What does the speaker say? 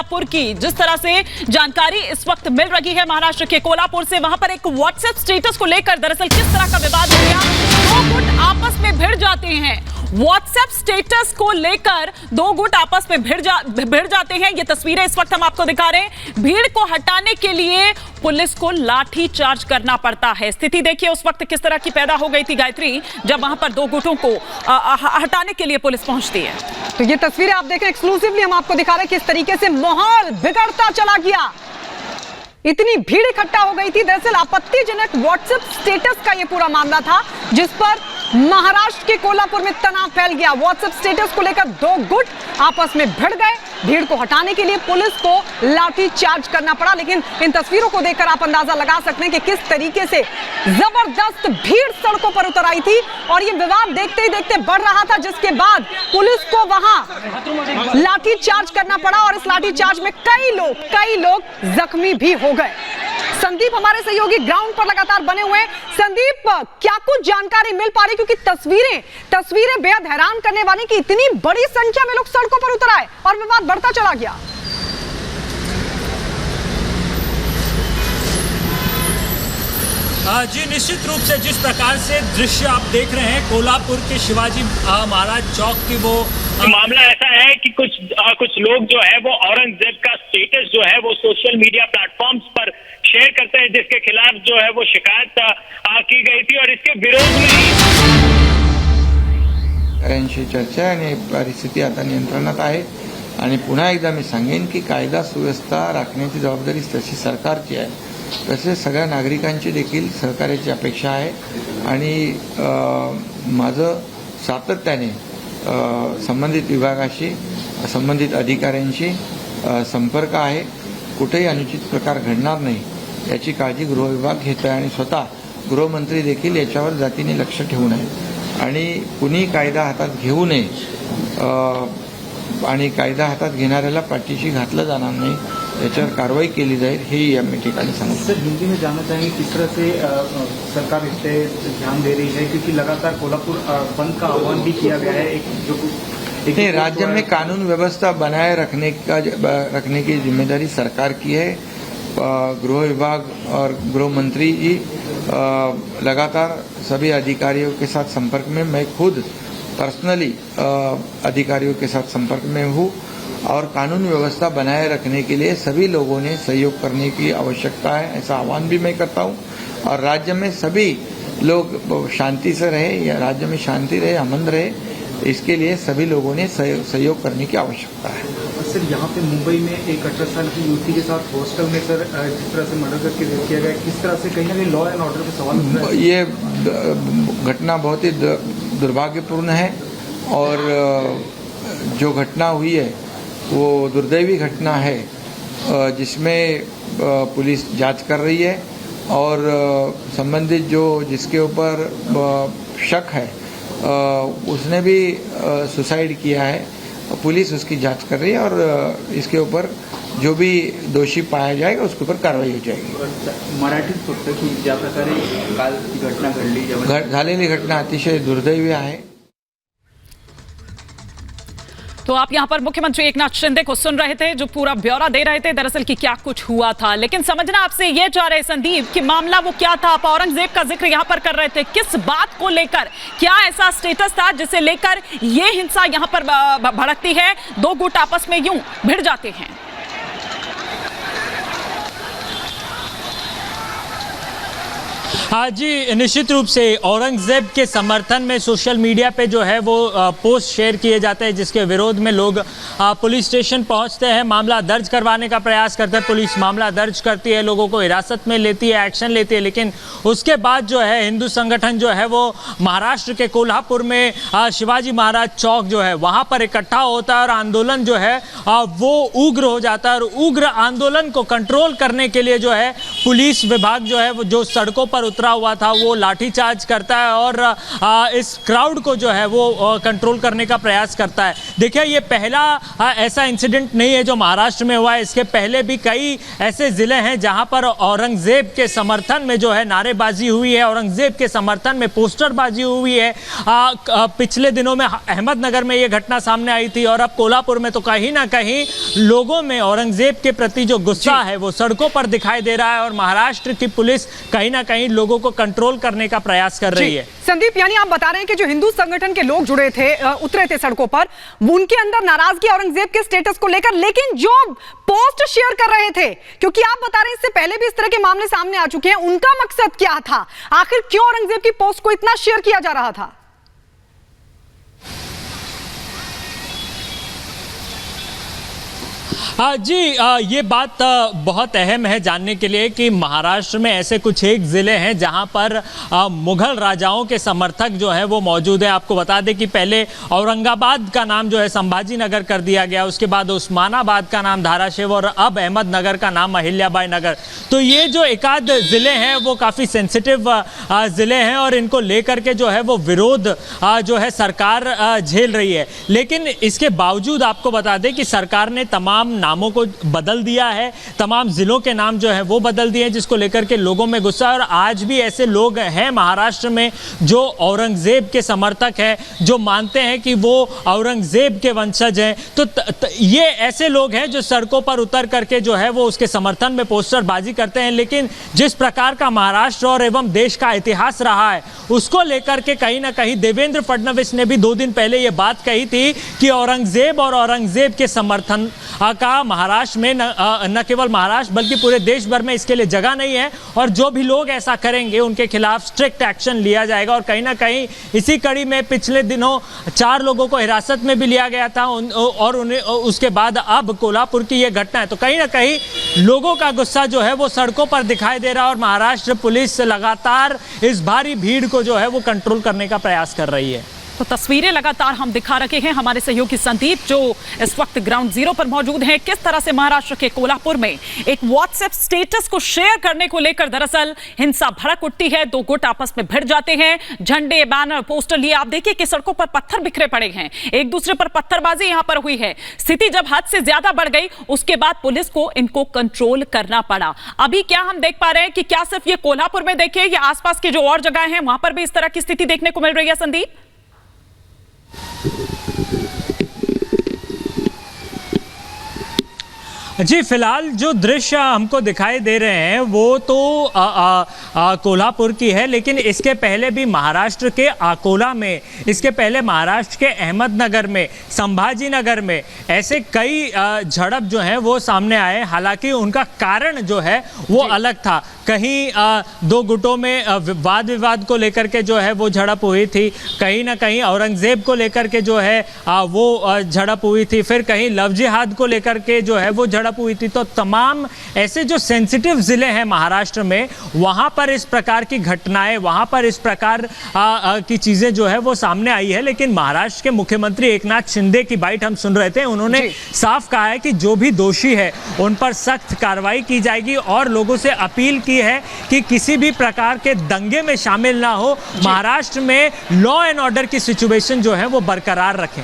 कोल्हापुर की। जिस तरह से जानकारी इस वक्त मिल रही है महाराष्ट्र के कोल्हापुर से, वहां पर एक व्हाट्सएप स्टेटस को लेकर दरअसल किस तरह का विवाद हो गया, दो गुट आपस में भिड़ जाते हैं। व्हाट्सएप स्टेटस को लेकर दो गुट आपस में भिड़ जाते हैं। ये तस्वीरें इस वक्त हम आपको दिखा रहे हैं। भीड़ को हटाने के लिए पुलिस को लाठी चार्ज करना पड़ता है। स्थिति देखिए उस वक्त किस तरह की पैदा हो गई थी गायत्री, जब वहां पर दो गुटों को हटाने के लिए पुलिस पहुंचती है। तो ये तस्वीरें आप देखें, एक्सक्लूसिवली हम आपको दिखा रहे हैं किस तरीके से माहौल बिगड़ता चला गया। इतनी भीड़ इकट्ठा हो गई थी। दरअसल आपत्तिजनक व्हाट्सएप स्टेटस का ये पूरा मामला था, जिस पर महाराष्ट्र के कोल्हापुर में तनाव फैल गया। व्हाट्सएप स्टेटस को लेकर दो गुट आपस में भिड़ गए। भीड़ को हटाने के लिए पुलिस को लाठी चार्ज करना पड़ा। लेकिन इन तस्वीरों को देखकर आप अंदाजा लगा सकते हैं कि किस तरीके से जबरदस्त भीड़ सड़कों पर उतर आई थी और ये विवाद देखते ही देखते बढ़ रहा था, जिसके बाद पुलिस को वहां लाठी चार्ज करना पड़ा और इस लाठी चार्ज में कई लोग जख्मी भी हो गए। संदीप हमारे सहयोगी ग्राउंड पर लगातार बने हुए हैं। संदीप, क्या कुछ जानकारी मिल पा रही, क्योंकि तस्वीरें बेहद हैरान करने वाली कि इतनी बड़ी संख्या में लोग सड़कों पर उतर आए और विवाद बढ़ता चला गया। जी निश्चित रूप से जिस प्रकार से दृश्य आप देख रहे हैं कोल्हापुर के शिवाजी महाराज चौक की, वो मामला ऐसा है कि कुछ लोग जो है वो औरंगजेब का स्टेटस जो है वो सोशल मीडिया प्लेटफॉर्म्स पर शेयर करते हैं, जिसके खिलाफ जो है वो शिकायत की गई थी और इसके विरोध में ही चर्चा आणि परिस्थिती आता नियंत्रणात आहे। आणि पुन्हा एकदा मी सांगेन की कायदा सुव्यवस्था राखण्याची जबाबदारी तशी सरकारची आहे, तसेच सगळ्या नागरिकांची देखील सहकार्याची अपेक्षा आहे। आणि माझं सातत्याने संबंधित विभागाशी, संबंधित अधिकाऱ्यांशी संपर्क आहे। कुठेही अनुचित प्रकार घडणार नाही याची काळजी गृह विभाग घेत आहे आणि स्वतः गृहमंत्री देखील याच्यावर जातीने लक्ष ठेवून आहे आणि कुणी कायदा हातात घेऊ नये आणि कायदा हातात घेणाऱ्याला पाठीशी घातलं जाणार नाही, याच्यावर कारवाई केली जाईल, हेही या ठिकाणी सांगतो। सर, हिंदी में जानना चाहेंगे किस तरह से सरकार इस पे ध्यान दे रही है, क्योंकि लगातार कोल्हापुर बंद का आह्वान भी किया गया है। राज्य में कानून व्यवस्था बनाए रखने की जिम्मेदारी सरकार की है। गृह विभाग और गृह मंत्री जी लगातार सभी अधिकारियों के साथ संपर्क में, मैं खुद पर्सनली अधिकारियों के साथ संपर्क में हूँ और कानून व्यवस्था बनाए रखने के लिए सभी लोगों ने सहयोग करने की आवश्यकता है, ऐसा आह्वान भी मैं करता हूँ। और राज्य में सभी लोग शांति से रहे, या राज्य में शांति रहे, अमन रहे, इसके लिए सभी लोगों ने सहयोग करने की आवश्यकता है। सर, यहाँ पे मुंबई में एक 18 साल की युवती के साथ हॉस्टल में सर जिस तरह से मर्डर करके रेप किया गया, किस तरह से कहीं ना कहीं लॉ एंड ऑर्डर पे सवाल उठ रहा है। ये घटना बहुत ही दुर्भाग्यपूर्ण है और जो घटना हुई है वो दुर्दैवी घटना है, जिसमें पुलिस जांच कर रही है और संबंधित जिसके ऊपर शक है उसने भी सुसाइड किया है। पुलिस उसकी जांच कर रही है और इसके ऊपर जो भी दोषी पाया जाएगा उसके ऊपर कारवाई हो जाएगी। मराठीत फक्त की ज्या प्रकारे काल ती घटना घडली, झालेली घटना अतिशय दुर्दैवी आहे। तो आप यहां पर मुख्यमंत्री एकनाथ शिंदे को सुन रहे थे, जो पूरा ब्यौरा दे रहे थे दरअसल कि क्या कुछ हुआ था। लेकिन समझना आपसे ये चाह रहे संदीप कि मामला वो क्या था। आप औरंगजेब का जिक्र यहां पर कर रहे थे, किस बात को लेकर, क्या ऐसा स्टेटस था जिसे लेकर ये हिंसा यहां पर भड़कती है, दो गुट आपस में यूं भिड़ जाते हैं। हाँ जी, निश्चित रूप से औरंगजेब के समर्थन में सोशल मीडिया पे जो है वो पोस्ट शेयर किए जाते हैं, जिसके विरोध में लोग पुलिस स्टेशन पहुंचते हैं, मामला दर्ज करवाने का प्रयास करते हैं। पुलिस मामला दर्ज करती है, लोगों को हिरासत में लेती है, एक्शन लेती है। लेकिन उसके बाद जो है हिंदू संगठन जो है वो महाराष्ट्र के कोल्हापुर में शिवाजी महाराज चौक जो है वहाँ पर इकट्ठा होता है और आंदोलन जो है वो उग्र हो जाता है। और उग्र आंदोलन को कंट्रोल करने के लिए जो है पुलिस विभाग जो है वो जो सड़कों पर उतरा हुआ था वो लाठीचार्ज करता है और इस क्राउड को जो है वो कंट्रोल करने का प्रयास करता है। देखिए, ये पहला ऐसा इंसिडेंट नहीं है जो महाराष्ट्र में हुआ है। इसके पहले भी कई ऐसे ज़िले हैं जहां पर औरंगजेब के समर्थन में जो है नारेबाजी हुई है, औरंगजेब के समर्थन में पोस्टरबाजी हुई है। पिछले दिनों में अहमदनगर में ये घटना सामने आई थी और अब कोल्हापुर में तो कहीं ना कहीं लोगों में औरंगजेब के प्रति जो गुस्सा है वो सड़कों पर दिखाई दे रहा है और महाराष्ट्र की पुलिस कहीं ना कहीं लोगों को कंट्रोल करने का प्रयास कर रही है। संदीप, यानी आप बता रहे हैं कि जो हिंदू संगठन के लोग जुड़े थे, उतरे थे सड़कों पर, उनके अंदर नाराजगी औरंगजेब के स्टेटस को लेकर, लेकिन जो पोस्ट शेयर कर रहे थे, क्योंकि आप बता रहे हैं इससे पहले भी इस तरह के मामले सामने आ चुके हैं, उनका मकसद क्या था? आखिर क्यों औरंगजेब की पोस्ट को इतना शेयर किया जा रहा था? जी, ये बात बहुत अहम है जानने के लिए कि महाराष्ट्र में ऐसे कुछ एक ज़िले हैं जहां पर मुगल राजाओं के समर्थक जो है वो मौजूद है। आपको बता दें कि पहले औरंगाबाद का नाम जो है संभाजी नगर कर दिया गया, उसके बाद उस्मानाबाद का नाम धाराशिव और अब अहमदनगर का नाम अहिल्याबाई नगर। तो ये जो एकाध ज़िले हैं वो काफ़ी सेंसिटिव ज़िले हैं और इनको लेकर के जो है वो विरोध जो है सरकार झेल रही है। लेकिन इसके बावजूद आपको बता दें कि सरकार ने तमाम नामों को बदल दिया है, तमाम जिलों के नाम जो है वो बदल दिए हैं, जिसको लेकर के लोगों में गुस्सा है। और आज भी ऐसे लोग हैं महाराष्ट्र में जो औरंगजेब के समर्थक हैं, जो मानते हैं कि वो औरंगजेब के वंशज हैं। तो ये ऐसे लोग हैं जो सड़कों पर उतर करके जो है वो उसके समर्थन में पोस्टरबाजी करते हैं। लेकिन जिस प्रकार का महाराष्ट्र और एवं देश का इतिहास रहा है उसको लेकर के कहीं ना कहीं देवेंद्र फडणवीस ने भी 2 दिन पहले ये बात कही थी कि औरंगजेब और औरंगजेब के समर्थन का महाराष्ट्र में न केवल महाराष्ट्र बल्कि पूरे देश भर में इसके लिए जगह नहीं है और जो भी लोग ऐसा करेंगे उनके खिलाफ स्ट्रिक्ट एक्शन लिया जाएगा। और कहीं ना कहीं इसी कड़ी में पिछले दिनों 4 लोगों को हिरासत में भी लिया गया था और उन्हें उसके बाद अब कोल्हापुर की ये घटना है। तो कहीं ना कहीं लोगों का गुस्सा जो है वो सड़कों पर दिखाई दे रहा है और महाराष्ट्र पुलिस लगातार इस भारी भीड़ को जो है वो कंट्रोल करने का प्रयास कर रही है। तो तस्वीरें लगातार हम दिखा रखे हैं हमारे सहयोगी संदीप जो इस वक्त ग्राउंड जीरो पर मौजूद हैं, किस तरह से महाराष्ट्र के कोल्हापुर में एक व्हाट्सएप स्टेटस को शेयर करने को लेकर दरअसल हिंसा भड़क उठती है। 2 गुट आपस में भिड़ जाते हैं, झंडे बैनर पोस्टर लिए आप देखिए कि सड़कों पर पत्थर बिखरे पड़े हैं, एक दूसरे पर पत्थरबाजी यहां पर हुई है। स्थिति जब हद से ज्यादा बढ़ गई उसके बाद पुलिस को इनको कंट्रोल करना पड़ा। अभी क्या हम देख पा रहे हैं कि क्या सिर्फ ये कोल्हापुर में देखिए या आसपास के जो और जगह हैं वहां पर भी इस तरह की स्थिति देखने को मिल रही है? संदीप, जी, फिलहाल जो दृश्य हमको दिखाई दे रहे हैं वो तो कोल्हापुर की है, लेकिन इसके पहले भी महाराष्ट्र के अकोला में, इसके पहले महाराष्ट्र के अहमदनगर में, संभाजी नगर में ऐसे कई झड़प जो हैं वो सामने आए। हालांकि उनका कारण जो है वो अलग था। कहीं 2 गुटों में वाद विवाद को लेकर के जो है वो झड़प हुई थी, कहीं ना कहीं औरंगजेब को लेकर के जो है वो झड़प हुई थी, फिर कहीं लव जिहाद को लेकर के जो है वो झड़प हुई थी। तो तमाम ऐसे जो सेंसिटिव जिले हैं महाराष्ट्र में वहां पर इस प्रकार की घटनाएं, वहां पर इस प्रकार की चीजें जो है वो सामने आई है। लेकिन महाराष्ट्र के मुख्यमंत्री एकनाथ शिंदे की बाइट हम सुन रहे थे, उन्होंने साफ कहा है कि जो भी दोषी है उन पर सख्त कार्रवाई की जाएगी और लोगों से अपील की है कि किसी भी प्रकार के दंगे में शामिल ना हो, महाराष्ट्र में लॉ एंड ऑर्डर की सिचुएशन जो है वो बरकरार रखें।